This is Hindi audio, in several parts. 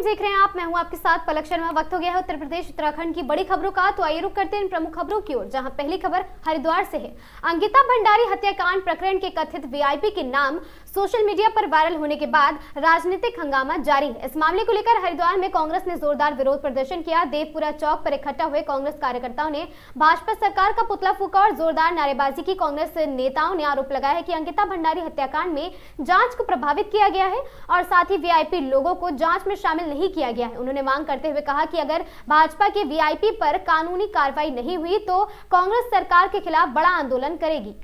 टाइम्स देख रहे हैं आप। मैं हूं आपके साथ पलक शर्मा। वक्त हो गया है उत्तर प्रदेश उत्तराखंड की बड़ी खबरों का, तो आइए रुक करते हैं इन प्रमुख खबरों की ओर, जहां पहली खबर हरिद्वार से है। अंकिता भंडारी हत्याकांड प्रकरण के कथित वीआईपी के नाम सोशल मीडिया पर वायरल होने के बाद राजनीतिक हंगामा जारी है। इस मामले को लेकर हरिद्वार में कांग्रेस ने जोरदार विरोध प्रदर्शन किया। देवपुरा चौक पर इकट्ठा हुए कांग्रेस कार्यकर्ताओं ने भाजपा सरकार का पुतला फूंका और जोरदार नारेबाजी की। कांग्रेस नेताओं ने आरोप लगाया है कि अंकिता भंडारी हत्याकांड में जांच को प्रभावित किया गया है और साथ ही वीआईपी लोगों को जांच में शामिल नहीं किया गया है। उन्होंने मांग करते हुए कहा कि अगर भाजपा के वीआईपी पर कानूनी कार्रवाई नहीं हुई तो कांग्रेस सरकार के खिलाफ बड़ा आंदोलन करेगी।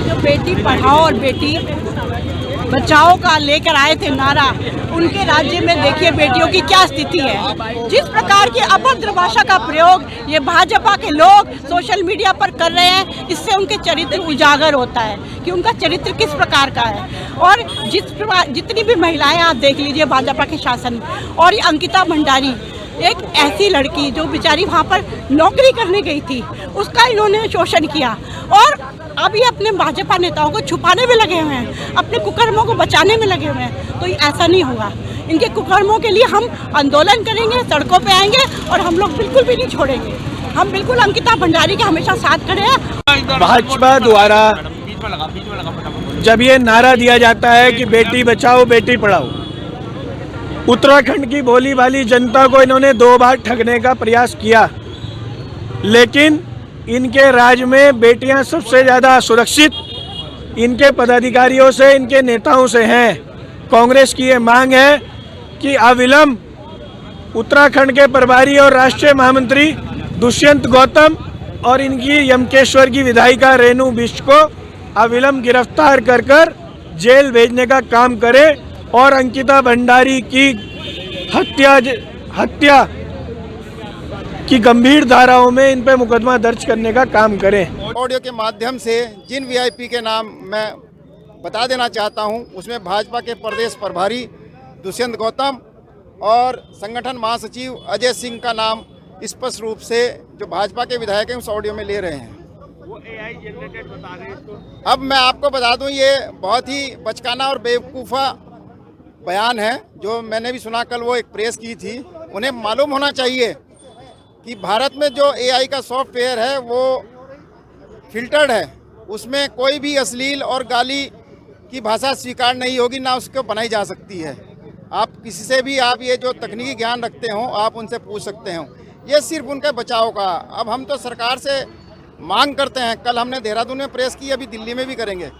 जो बेटी पढ़ाओ और बेटी बचाओ का लेकर आए थे नारा, उनके राज्य में देखिए बेटियों की क्या स्थिति है। जिस प्रकार की अभद्र भाषा का प्रयोग ये भाजपा के लोग सोशल मीडिया पर कर रहे हैं, इससे उनके चरित्र उजागर होता है कि उनका चरित्र किस प्रकार का है। और जितनी भी महिलाएं आप देख लीजिए भाजपा के शासन में, और ये अंकिता भंडारी एक ऐसी लड़की जो बेचारी वहाँ पर नौकरी करने गई थी, उसका इन्होंने शोषण किया और अभी अपने भाजपा नेताओं को छुपाने में लगे हुए हैं, अपने कुकर्मों को बचाने में लगे हुए हैं। तो ऐसा नहीं होगा। इनके कुकर्मों के लिए हम आंदोलन करेंगे, सड़कों पे आएंगे और हम लोग बिल्कुल भी नहीं छोड़ेंगे। हम बिल्कुल अंकिता भंडारी के हमेशा साथ खड़े हैं। भाजपा द्वारा जब ये नारा दिया जाता है कि बेटी बचाओ बेटी पढ़ाओ, उत्तराखंड की भोली भाली जनता को इन्होंने 2 बार ठगने का प्रयास किया, लेकिन इनके राज में बेटियां सबसे ज़्यादा सुरक्षित इनके पदाधिकारियों से, इनके नेताओं से हैं। कांग्रेस की ये मांग है कि अविलंब उत्तराखंड के प्रभारी और राष्ट्रीय महामंत्री दुष्यंत गौतम और इनकी यमकेश्वर की विधायिका रेणु बिष्ट को अविलंब गिरफ्तार कर जेल भेजने का काम करे और अंकिता भंडारी की हत्या की गंभीर धाराओं में इन पे मुकदमा दर्ज करने का काम करें। ऑडियो के माध्यम से जिन वीआईपी के नाम मैं बता देना चाहता हूं, उसमें भाजपा के प्रदेश प्रभारी दुष्यंत गौतम और संगठन महासचिव अजय सिंह का नाम स्पष्ट रूप से जो भाजपा के विधायक हैं उस ऑडियो में ले रहे हैं। वो AI जनरेटेड बता रहे हैं। तो अब मैं आपको बता दूं, ये बहुत ही बचकाना और बेवकूफ़ा बयान है जो मैंने भी सुना। कल वो एक प्रेस की थी। उन्हें मालूम होना चाहिए कि भारत में जो AI का सॉफ्टवेयर है वो फिल्टर्ड है, उसमें कोई भी अश्लील और गाली की भाषा स्वीकार नहीं होगी, ना उसको बनाई जा सकती है। आप किसी से भी आप ये जो तकनीकी ज्ञान रखते हो आप उनसे पूछ सकते हो। ये सिर्फ उनके बचाव का। अब हम तो सरकार से मांग करते हैं, कल हमने देहरादून में प्रेस की, अभी दिल्ली में भी करेंगे।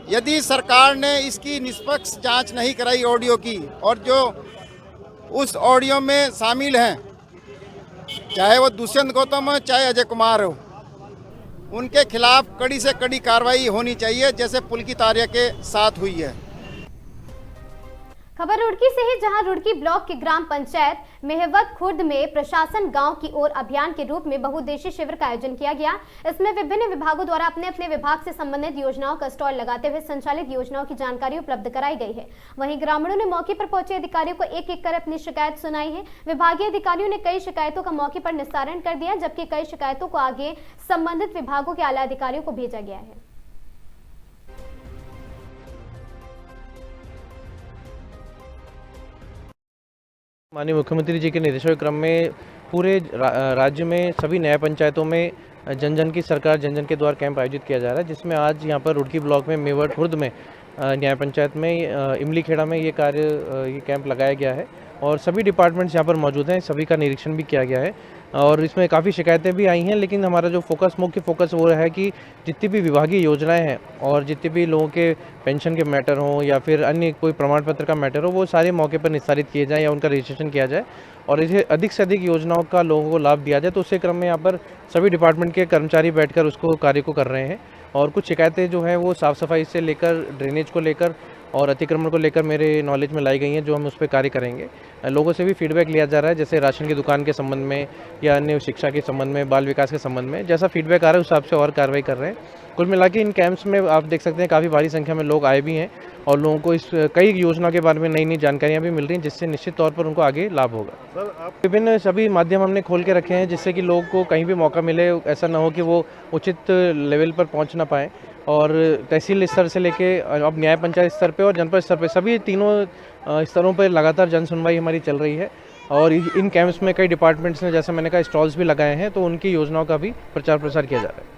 यदि सरकार ने इसकी निष्पक्ष जांच नहीं कराई ऑडियो की, और जो उस ऑडियो में शामिल हैं, चाहे वो दुष्यंत गौतम हो चाहे अजय कुमार हो, उनके खिलाफ कड़ी से कड़ी कार्रवाई होनी चाहिए, जैसे पुलकित आर्य के साथ हुई है। खबर रुड़की से है, जहां रुड़की ब्लॉक के ग्राम पंचायत मेहवत खुर्द में प्रशासन गांव की ओर अभियान के रूप में बहुउद्देशीय शिविर का आयोजन किया गया। इसमें विभिन्न विभागों द्वारा अपने अपने विभाग से संबंधित योजनाओं का स्टॉल लगाते हुए संचालित योजनाओं की जानकारी उपलब्ध कराई गई है। वहीं ग्रामीणों ने मौके पर पहुंचे अधिकारियों को एक एक कर अपनी शिकायत सुनाई है। विभागीय अधिकारियों ने कई शिकायतों का मौके पर निस्तारण कर दिया, जबकि कई शिकायतों को आगे संबंधित विभागों के आला अधिकारियों को भेजा गया है। माननीय मुख्यमंत्री जी के निर्देशों के क्रम में पूरे राज्य में सभी न्याय पंचायतों में जन जन की सरकार जन जन के द्वार कैंप आयोजित किया जा रहा है, जिसमें आज यहाँ पर रुड़की ब्लॉक में मेवट खुर्द में न्याय पंचायत में इमली खेड़ा में ये कैंप लगाया गया है और सभी डिपार्टमेंट्स यहाँ पर मौजूद हैं। सभी का निरीक्षण भी किया गया है और इसमें काफ़ी शिकायतें भी आई हैं, लेकिन हमारा जो मुख्य फोकस वो है कि जितनी भी विभागीय योजनाएं हैं और जितने भी लोगों के पेंशन के मैटर हों या फिर अन्य कोई प्रमाण पत्र का मैटर हो, वो सारे मौके पर निस्तारित किए जाएँ या उनका रजिस्ट्रेशन किया जाए और इसे अधिक से अधिक योजनाओं का लोगों को लाभ दिया जाए। तो उसी क्रम में यहाँ पर सभी डिपार्टमेंट के कर्मचारी बैठकर उसको कार्य को कर रहे हैं और कुछ शिकायतें जो हैं वो साफ़ सफाई से लेकर ड्रेनेज को लेकर और अतिक्रमण को लेकर मेरे नॉलेज में लाई गई हैं, जो हम उस पर कार्य करेंगे। लोगों से भी फीडबैक लिया जा रहा है, जैसे राशन की दुकान के संबंध में या अन्य शिक्षा के संबंध में, बाल विकास के संबंध में, जैसा फीडबैक आ रहा है उस हिसाब से और कार्रवाई कर रहे हैं। कुल मिला के इन कैंप्स में आप देख सकते हैं काफ़ी भारी संख्या में लोग आए भी हैं और लोगों को इस कई योजना के बारे में नई नई जानकारियाँ भी मिल रही हैं, जिससे निश्चित तौर पर उनको आगे लाभ होगा। विभिन्न सभी माध्यम हमने खोल के रखे हैं, जिससे कि लोगों को कहीं भी मौका मिले, ऐसा ना हो कि वो उचित लेवल पर पहुँच ना पाएँ। और तहसील स्तर से लेके अब न्याय पंचायत स्तर पे और जनपद स्तर पे सभी तीनों स्तरों पर लगातार जन सुनवाई हमारी चल रही है। और इन कैंप्स में कई डिपार्टमेंट्स ने, जैसे मैंने कहा, स्टॉल्स भी लगाए हैं, तो उनकी योजनाओं का भी प्रचार प्रसार किया जा रहा है।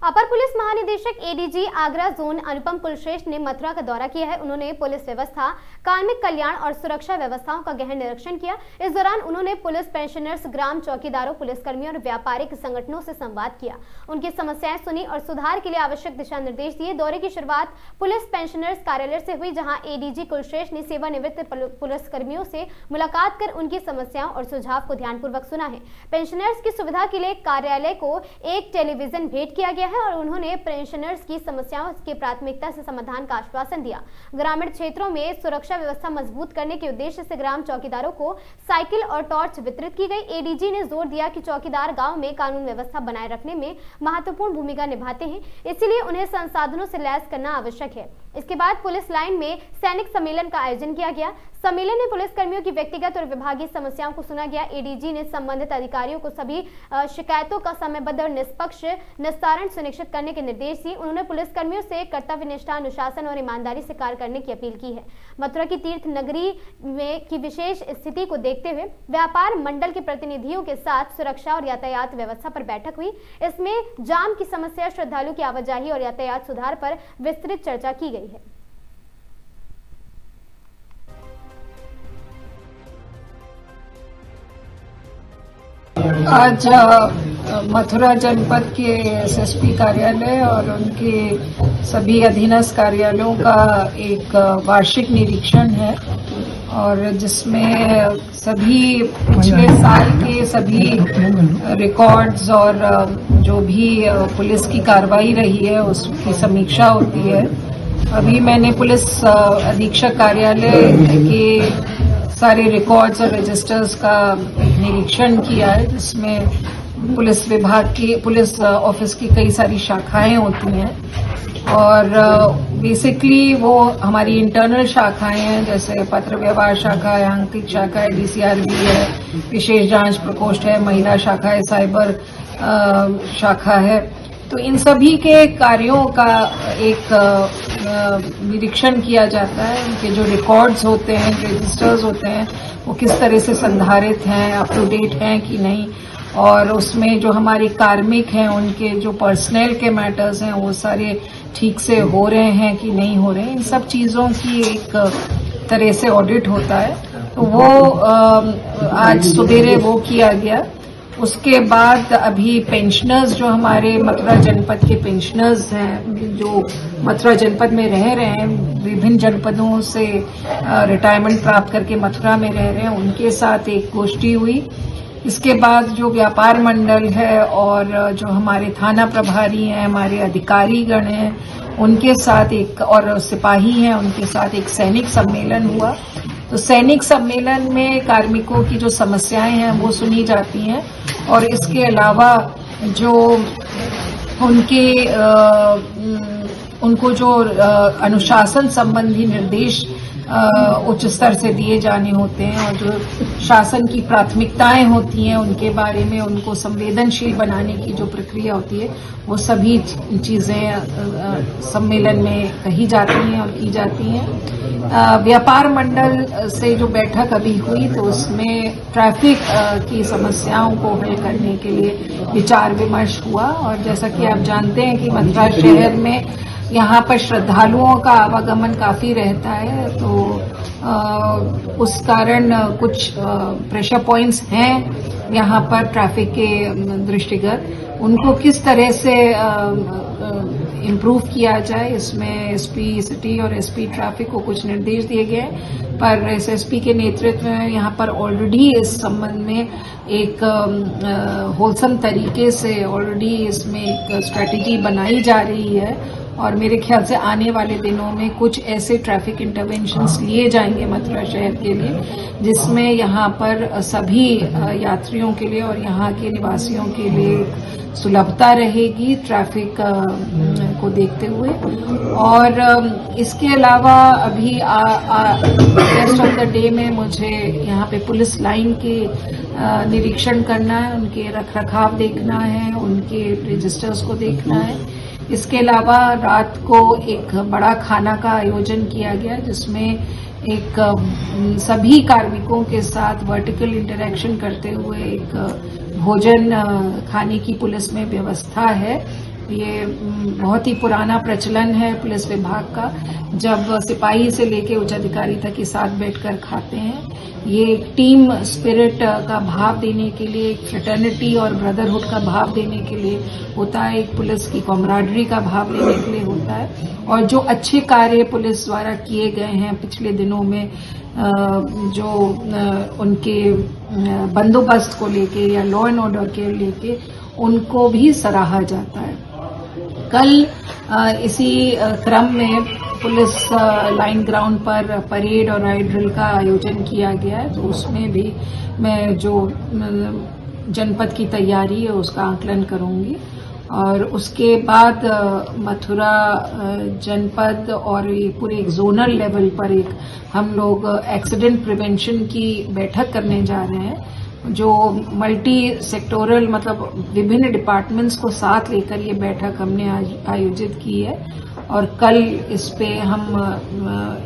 अपर पुलिस महानिदेशक एडीजी आगरा जोन अनुपम कुलश्रेष्ठ ने मथुरा का दौरा किया है। उन्होंने पुलिस व्यवस्था, कार्मिक कल्याण और सुरक्षा व्यवस्थाओं का गहन निरीक्षण किया। इस दौरान उन्होंने पुलिस पेंशनर्स, ग्राम चौकीदारों, पुलिसकर्मियों और व्यापारिक संगठनों से संवाद किया, उनकी समस्याएं सुनी और सुधार के लिए आवश्यक दिशा निर्देश दिए। दौरे की शुरुआत पुलिस पेंशनर्स कार्यालय से हुई, जहाँ एडीजी कुलश्रेष्ठ ने सेवानिवृत्त पुलिसकर्मियों से मुलाकात कर उनकी समस्याओं और सुझाव को ध्यानपूर्वक सुना है। पेंशनर्स की सुविधा के लिए कार्यालय को एक टेलीविजन भेंट किया गया है और उन्होंने पेंशनर्स की समस्याओं की प्राथमिकता से समाधान का आश्वासन दिया। ग्रामीण क्षेत्रों में सुरक्षा व्यवस्था मजबूत करने के उद्देश्य से ग्राम चौकीदारों को साइकिल और टॉर्च वितरित की गई। एडीजी ने जोर दिया कि चौकीदार गांव में कानून व्यवस्था बनाए रखने में महत्वपूर्ण भूमिका निभाते हैं, इसलिए उन्हें संसाधनों से लैस करना आवश्यक है। इसके बाद पुलिस लाइन में सैनिक सम्मेलन का आयोजन किया गया। सम्मेलन में पुलिसकर्मियों की व्यक्तिगत और विभागीय समस्याओं को सुना गया। एडीजी ने संबंधित अधिकारियों को सभी शिकायतों का समयबद्ध और निष्पक्ष निस्तारण सुनिश्चित करने के निर्देश दिए। उन्होंने पुलिसकर्मियों से कर्तव्यनिष्ठा, अनुशासन और ईमानदारी से कार्य करने की अपील की है। मथुरा की तीर्थ नगरी में की विशेष स्थिति को देखते हुए व्यापार मंडल के प्रतिनिधियों के साथ सुरक्षा और यातायात व्यवस्था पर बैठक हुई। इसमें जाम की समस्या, श्रद्धालु की आवाजाही और यातायात सुधार पर विस्तृत चर्चा की गई है। आज मथुरा जनपद के एसएसपी कार्यालय और उनके सभी अधीनस्थ कार्यालयों का एक वार्षिक निरीक्षण है, और जिसमें सभी पिछले साल के सभी रिकॉर्ड्स और जो भी पुलिस की कार्रवाई रही है उसकी समीक्षा होती है। अभी मैंने पुलिस अधीक्षक कार्यालय के सारे रिकॉर्ड्स और रजिस्टर्स का निरीक्षण किया है, जिसमें पुलिस विभाग की, पुलिस ऑफिस की कई सारी शाखाएं होती हैं, और बेसिकली वो हमारी इंटरनल शाखाएं हैं, जैसे पत्र व्यवहार शाखा है, आंतरिक शाखा है, डीसीआरबी है, विशेष जांच प्रकोष्ठ है, महिला शाखा है, साइबर शाखा है। तो इन सभी के कार्यों का एक निरीक्षण किया जाता है। उनके जो रिकॉर्ड्स होते हैं, रजिस्टर्स होते हैं, वो किस तरह से संधारित हैं, अप टू डेट हैं कि नहीं, और उसमें जो हमारे कार्मिक हैं उनके जो पर्सनल के मैटर्स हैं वो सारे ठीक से हो रहे हैं कि नहीं हो रहे हैं। इन सब चीज़ों की एक तरह से ऑडिट होता है। तो वो आज सवेरे वो किया गया। उसके बाद अभी पेंशनर्स जो हमारे मथुरा जनपद के पेंशनर्स हैं, जो मथुरा जनपद में रह रहे हैं, विभिन्न जनपदों से रिटायरमेंट प्राप्त करके मथुरा में रह रहे हैं, उनके साथ एक गोष्ठी हुई। इसके बाद जो व्यापार मंडल है और जो हमारे थाना प्रभारी हैं, हमारे अधिकारीगण हैं, उनके साथ एक, और सिपाही हैं, उनके साथ एक सैनिक सम्मेलन हुआ। तो सैनिक सम्मेलन में कार्मिकों की जो समस्याएं हैं वो सुनी जाती हैं, और इसके अलावा जो उनको जो अनुशासन संबंधी निर्देश उच्च स्तर से दिए जाने होते हैं, और जो शासन की प्राथमिकताएं होती हैं उनके बारे में उनको संवेदनशील बनाने की जो प्रक्रिया होती है, वो सभी चीजें सम्मेलन में कही जाती हैं और की जाती हैं। व्यापार मंडल से जो बैठक अभी हुई, तो उसमें ट्रैफिक की समस्याओं को हल करने के लिए विचार विमर्श हुआ। और जैसा कि आप जानते हैं कि मथुरा शहर में यहाँ पर श्रद्धालुओं का आवागमन काफी रहता है, तो उस कारण कुछ प्रेशर पॉइंट्स हैं यहाँ पर ट्रैफिक के दृष्टिगत। उनको किस तरह से इम्प्रूव किया जाए, इसमें एसपी सिटी और एसपी ट्रैफिक को कुछ निर्देश दिए गए हैं, पर एसएसपी के नेतृत्व में यहाँ पर ऑलरेडी इस संबंध में एक होलसम तरीके से ऑलरेडी इसमें एक स्ट्रेटेजी बनाई जा रही है, और मेरे ख्याल से आने वाले दिनों में कुछ ऐसे ट्रैफिक इंटरवेंशंस लिए जाएंगे मथुरा शहर के लिए जिसमें यहाँ पर सभी यात्रियों के लिए और यहाँ के निवासियों के लिए सुलभता रहेगी ट्रैफिक को देखते हुए। और इसके अलावा अभी रेस्ट ऑफ द डे में मुझे यहाँ पे पुलिस लाइन के निरीक्षण करना है, उनके रखरखाव देखना है, उनके रजिस्टर्स को देखना है। इसके अलावा रात को एक बड़ा खाना का आयोजन किया गया जिसमें एक सभी कार्मिकों के साथ वर्टिकल इंटरेक्शन करते हुए एक भोजन खाने की पुलिस में व्यवस्था है। ये बहुत ही पुराना प्रचलन है पुलिस विभाग का, जब सिपाही से लेके उच्च अधिकारी तक के साथ बैठकर खाते हैं। ये एक टीम स्पिरिट का भाव देने के लिए, एक फ्रेटर्निटी और ब्रदरहुड का भाव देने के लिए होता है, एक पुलिस की कॉमराडरी का भाव देने के लिए होता है। और जो अच्छे कार्य पुलिस द्वारा किए गए हैं पिछले दिनों में, जो उनके बंदोबस्त को लेके या लॉ एंड ऑर्डर के लेके, उनको भी सराहा जाता है। कल इसी क्रम में पुलिस लाइन ग्राउंड पर परेड और राइड ड्रिल का आयोजन किया गया है, तो उसमें भी मैं जो जनपद की तैयारी है उसका आकलन करूंगी। और उसके बाद मथुरा जनपद और ये पूरे एक जोनल लेवल पर एक हम लोग एक्सीडेंट प्रिवेंशन की बैठक करने जा रहे हैं, जो मल्टी सेक्टोरल मतलब विभिन्न डिपार्टमेंट्स को साथ लेकर ये बैठक हमने आयोजित की है। और कल इस पे हम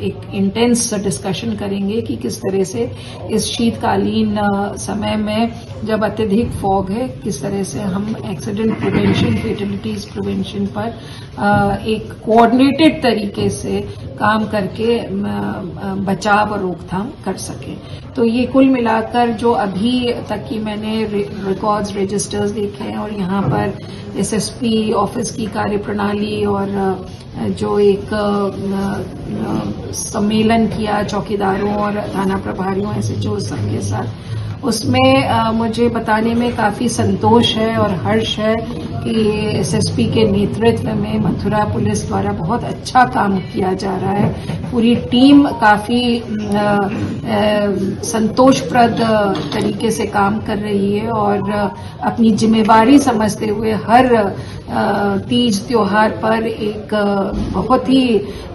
एक इंटेंस डिस्कशन करेंगे कि किस तरह से इस शीतकालीन समय में जब अत्यधिक फॉग है, किस तरह से हम एक्सीडेंट प्रिवेंशन, फेटलिटीज प्रिवेंशन पर एक कोऑर्डिनेटेड तरीके से काम करके बचाव और रोकथाम कर सकें। तो ये कुल मिलाकर जो अभी तक की मैंने रिकॉर्ड्स, रजिस्टर्स देखे हैं और यहाँ पर एसएसपी ऑफिस की कार्यप्रणाली और जो एक सम्मेलन किया चौकीदारों और थाना प्रभारियों एसएचओ सबके साथ, उसमें मुझे बताने में काफी संतोष है और हर्ष है कि एसएसपी के नेतृत्व में मथुरा पुलिस द्वारा बहुत अच्छा काम किया जा रहा है। पूरी टीम काफी संतोषप्रद तरीके से काम कर रही है और अपनी जिम्मेवारी समझते हुए हर तीज त्योहार पर एक बहुत ही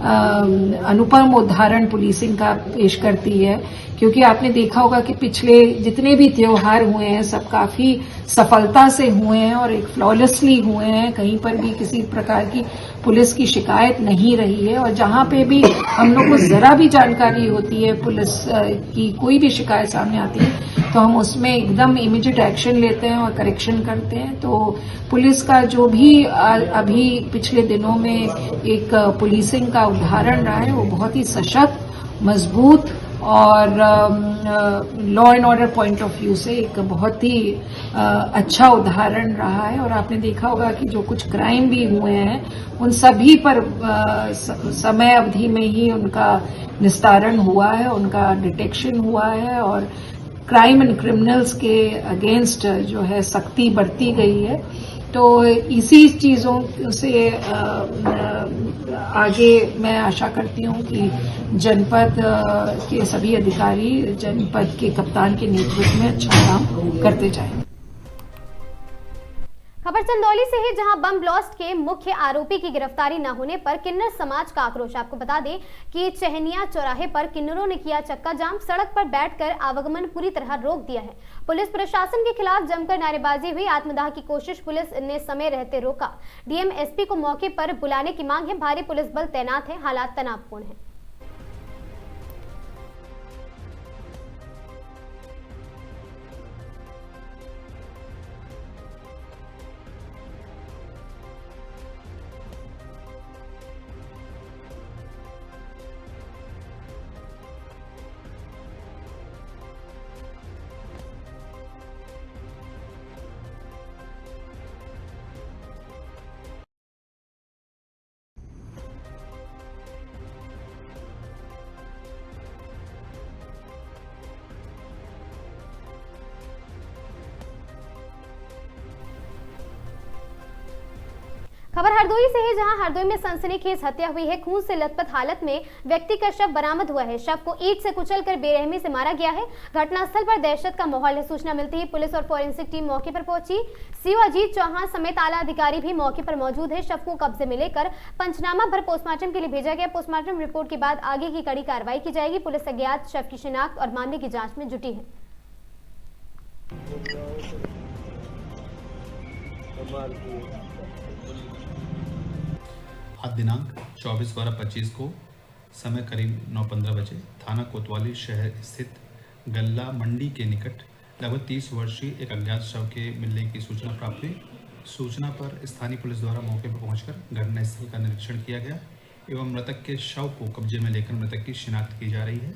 अनुपम उदाहरण पुलिसिंग का पेश करती है। क्योंकि आपने देखा होगा कि पिछले जितने भी त्योहार हुए हैं सब काफी सफलता से हुए हैं और एक फ्लॉलेसली हुए हैं, कहीं पर भी किसी प्रकार की पुलिस की शिकायत नहीं रही है। और जहां पे भी हम लोग को जरा भी जानकारी होती है पुलिस की, कोई भी शिकायत सामने आती है, तो हम उसमें एकदम इमीडिएट एक्शन लेते हैं और करेक्शन करते हैं। तो पुलिस का जो भी अभी पिछले दिनों में एक पुलिसिंग का उदाहरण रहा है वो बहुत ही सशक्त, मजबूत और law and order point of view से एक बहुत ही अच्छा उदाहरण रहा है। और आपने देखा होगा कि जो कुछ क्राइम भी हुए हैं उन सभी पर समय अवधि में ही उनका निस्तारण हुआ है, उनका डिटेक्शन हुआ है और क्राइम एंड क्रिमिनल्स के अगेंस्ट जो है सख्ती बरती गई है। तो इसी चीज़ों से आगे मैं आशा करती हूँ कि जनपद के सभी अधिकारी जनपद के कप्तान के नेतृत्व में अच्छा काम करते जाएंगे। खबर चंदौली से है, जहां बम ब्लास्ट के मुख्य आरोपी की गिरफ्तारी न होने पर किन्नर समाज का आक्रोश। आपको बता दें कि चहनिया चौराहे पर किन्नरों ने किया चक्का जाम, सड़क पर बैठकर आवागमन पूरी तरह रोक दिया है। पुलिस प्रशासन के खिलाफ जमकर नारेबाजी हुई। आत्मदाह की कोशिश पुलिस ने समय रहते रोका। डीएम एसपी को मौके पर बुलाने की मांग है। भारी पुलिस बल तैनात है। हालात तनावपूर्ण है। खबर हरदोई से है, जहां हरदोई में सनसनीखेज हत्या हुई है। खून से लथपथ हालत में व्यक्ति का शव बरामद हुआ है। शव को ईंट से कुचलकर बेरहमी से मारा गया है। घटनास्थल पर दहशत का माहौल है। सूचना मिलते ही पुलिस और फोरेंसिक टीम मौके पर पहुंची। सीओ अजीत चौहान समेत आला अधिकारी भी मौके पर मौजूद है। शव को कब्जे में लेकर पंचनामा भर पोस्टमार्टम के लिए भेजा गया। पोस्टमार्टम रिपोर्ट के बाद आगे की कड़ी कार्रवाई की जाएगी। पुलिस अज्ञात शव की शिनाख्त और मामले की जाँच में जुटी है। आज दिनांक 24/12/25 को समय करीब 9:15 बजे थाना कोतवाली शहर स्थित गल्ला मंडी के निकट लगभग 30 वर्षीय एक अज्ञात शव के मिलने की सूचना प्राप्त हुई। सूचना पर स्थानीय पुलिस द्वारा मौके पर पहुंचकर घटनास्थल का निरीक्षण किया गया एवं मृतक के शव को कब्जे में लेकर मृतक की शिनाख्त की जा रही है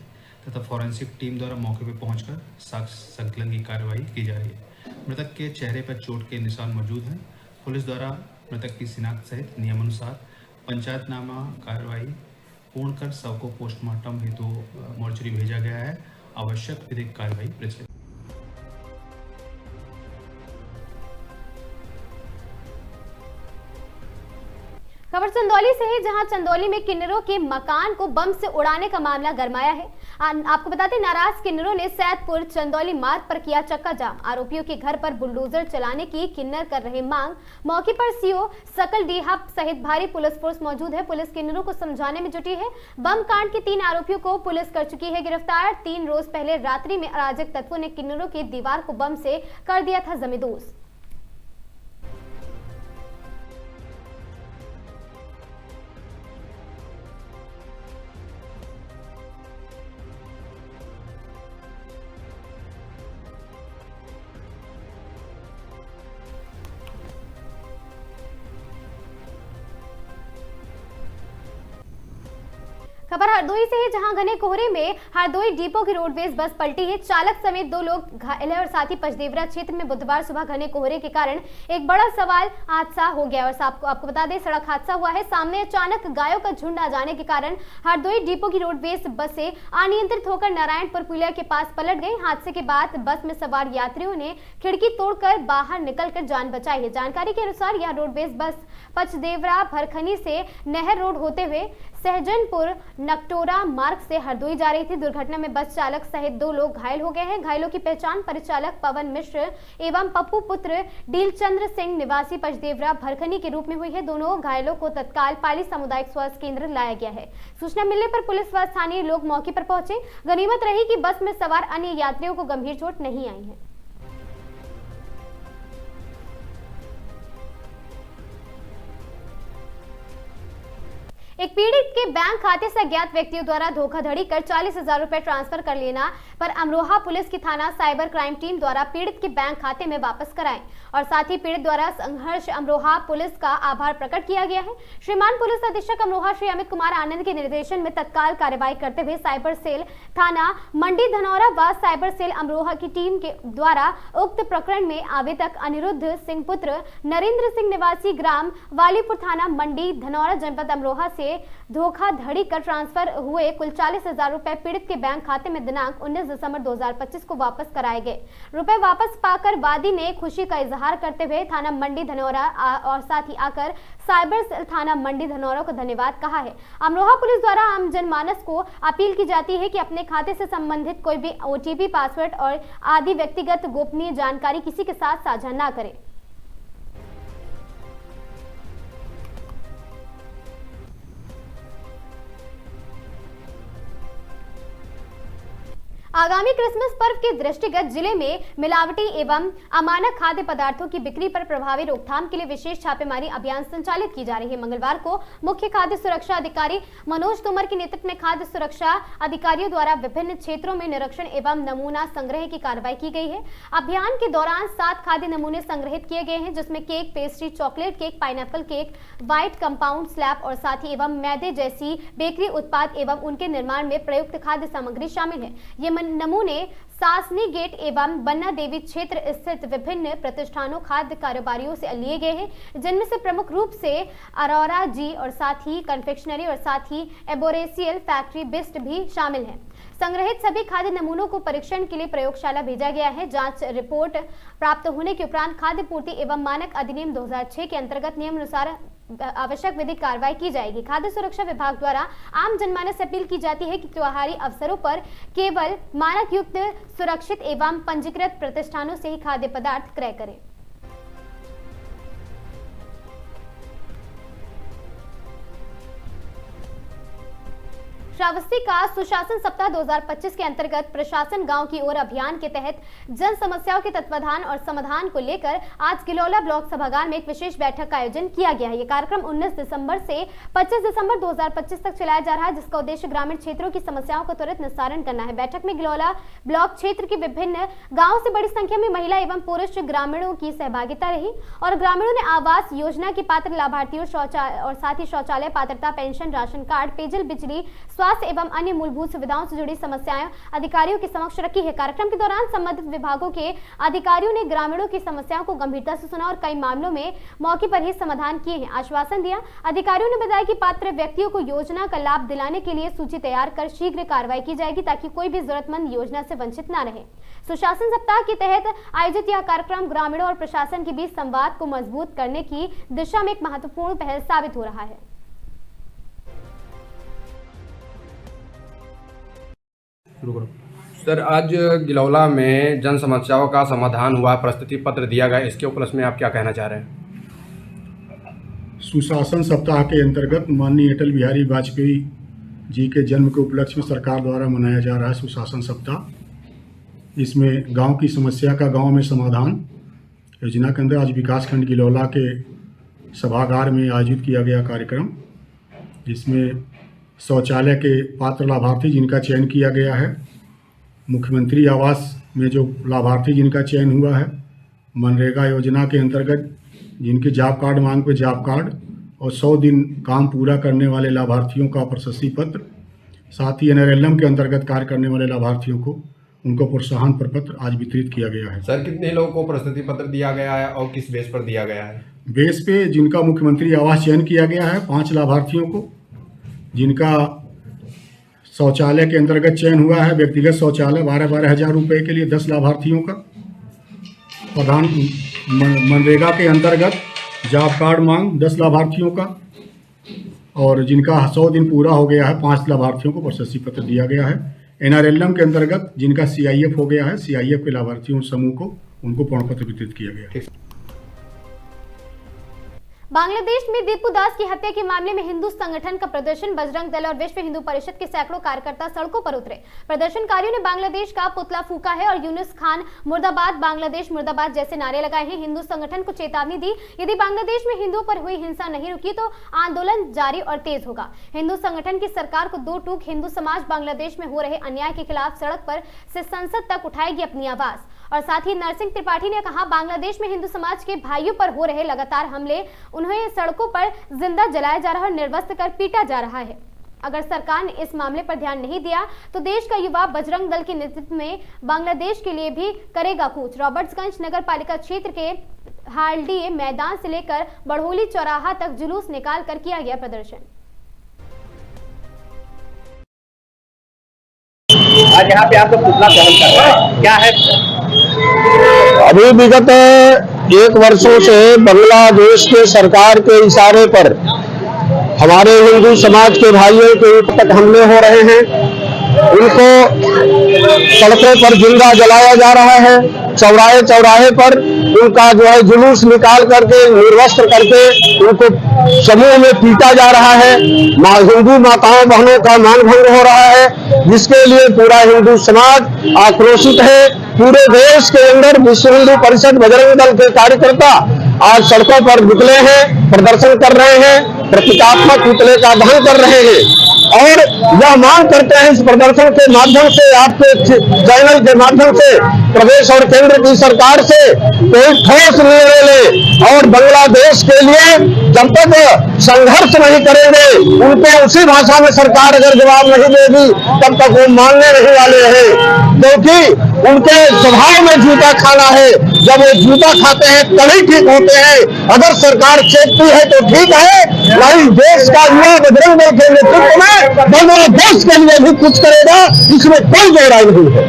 तथा फॉरेंसिक टीम द्वारा मौके पर पहुंचकर साक्ष्य संकलन की कार्रवाई की जा रही है। मृतक के चेहरे पर चोट के निशान मौजूद हैं। पुलिस द्वारा मृतक की शिनाख्त सहित नियमानुसार पंचायतनामा कार्रवाई पूर्ण कर शव को पोस्टमार्टम हेतु मोर्चरी भेजा गया है। आवश्यक विधिक कार्रवाई प्रचलित। खबर चंदौली से है, जहां चंदौली में किन्नरों के मकान को बम से उड़ाने का मामला गरमाया है। आपको बता दें, नाराज किन्नरों ने सैदपुर चंदौली मार्ग पर किया चक्का जाम। आरोपियों के घर पर बुलडोजर चलाने की किन्नर कर रहे मांग। मौके पर सीओ सकल डीहा सहित भारी पुलिस फोर्स मौजूद है। पुलिस किन्नरों को समझाने में जुटी है। बम कांड के 3 आरोपियों को पुलिस कर चुकी है गिरफ्तार। 3 रोज पहले रात्रि में अराजक तत्वों ने किन्नरों की दीवार को बम से कर दिया था जमींदोज। खबर हरदोई से है, जहां घने कोहरे में हरदोई डिपो की रोडवेज बस पलटी है। चालक समेत 2 लोग घायल है और साथ ही पचदेवरा क्षेत्र में बुधवार सुबह घने कोहरे के कारण एक बड़ा सवाल हादसा हो गया। और आपको बता दें, सड़क हादसा हुआ है। सामने अचानक गायों का झुंड आ जाने के कारण हरदोई डिपो की रोडवेज बसें अनियंत्रित होकर नारायणपुर पुलिया के पास पलट गई। हादसे के बाद बस में सवार यात्रियों ने खिड़की तोड़कर बाहर निकलकर जान बचाई है। जानकारी के अनुसार यह रोडवेज बस पचदेवरा भरखनी से नहर रोड होते हुए सहजनपुर नकटोरा मार्ग से हरदोई जा रही थी। दुर्घटना में बस चालक सहित 2 लोग घायल हो गए हैं। घायलों की पहचान परिचालक पवन मिश्र एवं पप्पू पुत्र डीलचंद्र सिंह निवासी पचदेवरा भरखनी के रूप में हुई है। दोनों घायलों को तत्काल पाली सामुदायिक स्वास्थ्य केंद्र लाया गया है। सूचना मिलने पर पुलिस व स्थानीय लोग मौके पर पहुंचे। गनीमत रही कि बस में सवार अन्य यात्रियों को गंभीर चोट नहीं आई है। एक पीड़ित के बैंक खाते से अज्ञात व्यक्तियों द्वारा धोखाधड़ी कर 40,000 रुपए ट्रांसफर कर लेना पर अमरोहा पुलिस की थाना साइबर क्राइम टीम द्वारा पीड़ित के बैंक खाते में वापस कराएं और साथ ही पीड़ित द्वारा संघर्ष अमरोहा पुलिस का आभार प्रकट किया गया है। श्रीमान पुलिस अधीक्षक अमरोहा श्री अमित कुमार आनंद के निर्देशन में तत्काल कार्रवाई करते हुए साइबर सेल थाना मंडी धनौरा व साइबर सेल अमरोहा की टीम के द्वारा उक्त प्रकरण में आवेदक अनिरुद्ध सिंह पुत्र नरेंद्र सिंह निवासी ग्राम वालीपुर थाना मंडी धनौरा जनपद अमरोहा से धोखाधड़ी कर ट्रांसफर हुए कुल 40,000 रुपए पीड़ित के बैंक खाते में दिनांक 19 दिसंबर 2025 को वापस कराए गए। रुपए वापस पाकर वादी ने खुशी का इजहार करते हुए थाना मंडी धनौरा और साथ ही आकर साइबर सेल थाना मंडी धनौरा को धन्यवाद कहा है। अमरोहा पुलिस द्वारा आम जनमानस को अपील की जाती है कि अपने खाते से संबंधित कोई भी OTP पासवर्ड और आदि व्यक्तिगत गोपनीय जानकारी किसी के साथ साझा न करें। आगामी क्रिसमस पर्व के दृष्टिगत जिले में मिलावटी एवं अमानक खाद्य पदार्थों की बिक्री पर प्रभावी रोकथाम के लिए विशेष छापेमारी अभियान संचालित की जा रही है। मंगलवार को मुख्य खाद्य सुरक्षा अधिकारी मनोज तोमर के नेतृत्व में खाद्य सुरक्षा अधिकारियों द्वारा विभिन्न क्षेत्रों में निरीक्षण एवं नमूना संग्रह की कार्रवाई की गई है। अभियान के दौरान 7 खाद्य नमूने संग्रहित किए गए हैं, जिसमें cake, pastry, chocolate cake, pineapple cake, white compound slab और साथ ही एवं मैदे जैसी बेकरी उत्पाद एवं उनके निर्माण में प्रयुक्त खाद्य सामग्री शामिल है। ये नमूने सासनी गेट एवं बन्ना देवी क्षेत्र स्थित विभिन्न प्रतिष्ठानों खाद्य कारोबारियों से लिए गए हैं, जिनमें से प्रमुख रूप से अरोरा जी और साथ ही कन्फेक्शनरी और साथ ही एबोरेसियल फैक्ट्री बिस्ट भी शामिल है। संग्रहित सभी खाद्य नमूनों को परीक्षण के लिए प्रयोगशाला भेजा गया है। जांच रिपोर्ट प्राप्त होने के उपरांत खाद्य पूर्ति एवं मानक अधिनियम 2006 के अंतर्गत नियमानुसार आवश्यक विधिक कार्रवाई की जाएगी। खाद्य सुरक्षा विभाग द्वारा आम जनमानस से अपील की जाती है कि त्योहारी अवसरों पर केवल मानक युक्त सुरक्षित एवं पंजीकृत प्रतिष्ठानों से ही खाद्य पदार्थ क्रय करें। श्रावस्ती का सुशासन सप्ताह 2025 के अंतर्गत प्रशासन गांव की ओर अभियान के तहत जन समस्याओं के तत्वाधान और समाधान को लेकर आज गिलौला ब्लॉक सभागार में एक विशेष बैठक का आयोजन किया गया है। ये कार्यक्रम 19 दिसंबर से 25 दिसंबर 2025 तक चलाया जा रहा है, जिसका उद्देश्य ग्रामीण क्षेत्रों की समस्याओं का त्वरित निस्तारण करना है। बैठक में गिलौला ब्लॉक क्षेत्र के विभिन्न गाँव से बड़ी संख्या में महिला एवं पुरुष ग्रामीणों की सहभागिता रही और ग्रामीणों ने आवास योजना के पात्र लाभार्थियों और साथ ही शौचालय पात्रता, पेंशन, राशन कार्ड, पेयजल, बिजली, स्वास्थ्य एवं अन्य मूलभूत सुविधाओं से जुड़ी समस्याएं अधिकारियों के समक्ष रखी है। कार्यक्रम के दौरान संबंधित विभागों के अधिकारियों ने ग्रामीणों की समस्याओं को गंभीरता से सुना और कई मामलों में मौके पर ही समाधान किए हैं। आश्वासन दिया। अधिकारियों ने बताया कि पात्र व्यक्तियों को योजना का लाभ दिलाने के लिए सूची तैयार कर शीघ्र कार्रवाई की जाएगी ताकि कोई भी जरूरतमंद योजना से वंचित न रहे। सुशासन सप्ताह के तहत आयोजित यह कार्यक्रम ग्रामीणों और प्रशासन के बीच संवाद को मजबूत करने की दिशा में एक महत्वपूर्ण पहल साबित हो रहा है। सर, आज गिलौला में जन समस्याओं का समाधान हुआ, प्रस्तुति पत्र दिया गया, इसके उपलक्ष्य में आप क्या कहना चाह रहे हैं? सुशासन सप्ताह के अंतर्गत माननीय अटल बिहारी वाजपेयी जी के जन्म के उपलक्ष्य में सरकार द्वारा मनाया जा रहा है सुशासन सप्ताह। इसमें गांव की समस्या का गांव में समाधान योजना के अंदर आज विकासखंड गिलौला के सभागार में आयोजित किया गया कार्यक्रम, जिसमें शौचालय के पात्र लाभार्थी जिनका चयन किया गया है, मुख्यमंत्री आवास में जो लाभार्थी जिनका चयन हुआ है, मनरेगा योजना के अंतर्गत जिनके जॉब कार्ड मांग पे जॉब कार्ड और 100 दिन काम पूरा करने वाले लाभार्थियों का प्रशस्ति पत्र, साथ ही NRLM के अंतर्गत कार्य करने वाले लाभार्थियों को उनको प्रोत्साहन प्रपत्र आज वितरित किया गया है। सर, कितने लोगों को प्रशस्ति पत्र दिया गया है और किस बेस पर दिया गया है? बेस पे जिनका मुख्यमंत्री आवास चयन किया गया है 5 लाभार्थियों को, जिनका शौचालय के अंतर्गत चयन हुआ है व्यक्तिगत शौचालय 12-12 हज़ार रुपये के लिए 10 लाभार्थियों का, प्रधान मनरेगा के अंतर्गत जॉब कार्ड मांग 10 लाभार्थियों का, और जिनका 100 दिन पूरा हो गया है 5 लाभार्थियों को प्रशस्ति पत्र दिया गया है। NRLM के अंतर्गत जिनका CIF हो गया है, CIF के लाभार्थियों समूह को उनको प्रमाण पत्र वितरित किया गया है। बांग्लादेश में दीपू दास की हत्या के मामले में हिंदू संगठन का प्रदर्शन, बजरंग दल और विश्व हिंदू परिषद के सैकड़ों कार्यकर्ता सड़कों पर उतरे। प्रदर्शनकारियों ने बांग्लादेश का पुतला फूंका है और यूनुस खान मुर्दाबाद, बांग्लादेश मुर्दाबाद जैसे नारे लगाए हैं। हिंदू संगठन को चेतावनी दी, यदि बांग्लादेश में हिंदुओं पर हुई हिंसा नहीं रुकी तो आंदोलन जारी और तेज होगा। हिंदू संगठन की सरकार को 2 टूक, हिंदू समाज बांग्लादेश में हो रहे अन्याय के खिलाफ सड़क पर से संसद तक उठाएगी अपनी आवाज। और साथ ही नरसिंह त्रिपाठी ने कहा, बांग्लादेश में हिंदू समाज के भाइयों पर हो रहे लगातार हमले, उन्हें सड़कों पर जिंदा जलाया जा रहा है और निर्वस्त्र कर पीटा जा रहा है। अगर सरकार ने इस मामले पर ध्यान नहीं दिया तो देश का युवा बजरंग दल के नेतृत्व में बांग्लादेश के लिए भी करेगा कूच। रॉबर्ट्सगंज नगर पालिका क्षेत्र के हालडी मैदान से लेकर बड़होली चौराहा तक जुलूस निकाल कर किया गया प्रदर्शन। आज यहाँ पे आपको पुतला दहन कर रहा है, क्या है? अभी विगत 1 वर्षों से बांग्लादेश के सरकार के इशारे पर हमारे हिंदू समाज के भाइयों के ऊपर हमले हो रहे हैं। उनको सड़कों पर जिंदा जलाया जा रहा है, चौराहे चौराहे पर उनका जो है जुलूस निकाल करके निर्वस्त्र करके उनको समूह में पीटा जा रहा है। हिंदू माताओं बहनों का मानभंग हो रहा है, जिसके लिए पूरा हिंदू समाज आक्रोशित है। पूरे देश के अंदर विश्व हिंदू परिषद बजरंग दल के कार्यकर्ता आज सड़कों पर निकले हैं, प्रदर्शन कर रहे हैं, प्रतीकात्मक पुतले का दहन कर रहे हैं और यह मांग करते हैं इस प्रदर्शन के माध्यम से, आपके चैनल के माध्यम से प्रदेश और केंद्र की सरकार से कोई ठोस निर्णय ले और बांग्लादेश के लिए जब तक संघर्ष नहीं करेंगे, उनके उसी भाषा में सरकार अगर जवाब नहीं देगी तब तक वो मानने नहीं वाले हैं, क्योंकि उनके स्वभाव में जूता खाना है। जब वो जूता खाते हैं तभी ठीक होते हैं। अगर सरकार चेतती है तो ठीक है, नहीं देश का युवा बजरंग दल के नेतृत्व में बांग्लादेश के लिए भी कुछ करेगा, इसमें कोई गहराई नहीं है।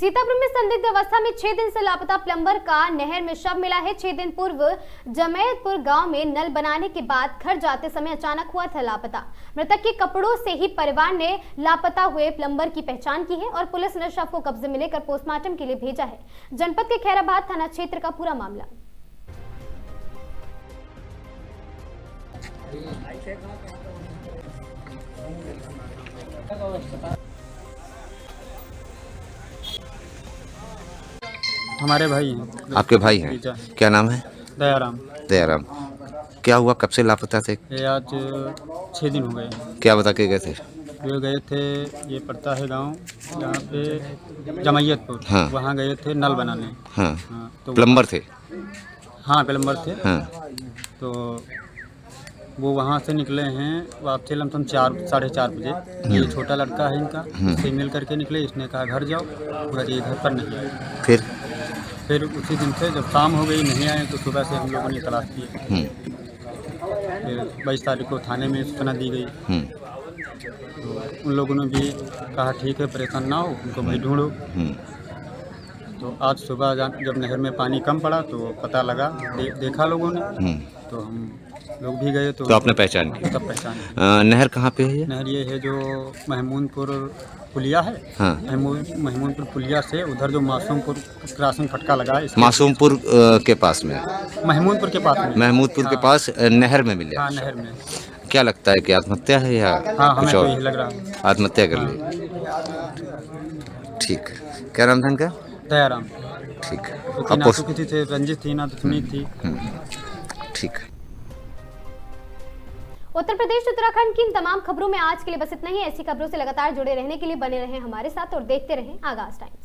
सीतापुर में संदिग्ध अवस्था में 6 दिन से लापता प्लम्बर का नहर में शव मिला है। 6 दिन पूर्व जमैदपुर गांव में नल बनाने के बाद घर जाते समय अचानक हुआ था लापता। मृतक के कपड़ों से ही परिवार ने लापता हुए प्लम्बर की पहचान की है और पुलिस ने शव को कब्जे में लेकर पोस्टमार्टम के लिए भेजा है। जनपद के खैराबाद थाना क्षेत्र का पूरा मामला। हमारे भाई हैं। आपके भाई हैं? क्या नाम है? दयाराम। दयाराम। क्या हुआ, कब से लापता थे? ये आज 6 दिन हो गए। क्या बता के गए थे? वे गए थे, ये पड़ता है गांव यहाँ पे जमैयतपुर। हाँ। वहाँ गए थे नल बनाने। हाँ। तो प्लम्बर थे? हाँ, प्लम्बर थे। हाँ। तो वो वहाँ से निकले हैं वापसी लमसम 4-4:30 बजे। ये छोटा लड़का है इनका, इससे मिल करके निकले। इसने कहा घर जाओ, पूरा ये घर पर नहीं आए। फिर उसी दिन से जब शाम हो गई नहीं आए तो सुबह से हम लोगों ने तलाश की। फिर 22 तारीख को थाने में सूचना दी गई। तो उन लोगों ने भी कहा ठीक है, परेशान ना हो, उनको भाई ढूंढो। तो आज सुबह जब नहर में पानी कम पड़ा तो पता लगा, देखा लोगों ने, तो हम लोग भी गए। तो आपने पहचान की? सब पहचान। नहर कहाँ पे है ये? नहर ये है जो महमूदपुर पुलिया है। हाँ। महमूदपुर पुलिया से उधर जो मासूमपुर क्रॉसिंग फटका लगा है, मासूमपुर के पास में? महमूदपुर के पास में। महमूदपुर के पास नहर में मिले? हाँ, नहर में। क्या लगता है कि आत्महत्या है या हाँ, हमें कुछ तो और? यही लग रहा है आत्महत्या कर ली। ठीक। क्या नाम था इनका? दयाराम। ठीक। ना तो किसी से रंजिश थी ना दुश्मनी थी। ठीक। उत्तर प्रदेश उत्तराखंड की इन तमाम खबरों में आज के लिए बस इतना ही। ऐसी खबरों से लगातार जुड़े रहने के लिए बने रहें हमारे साथ और देखते रहें आगाज टाइम्स।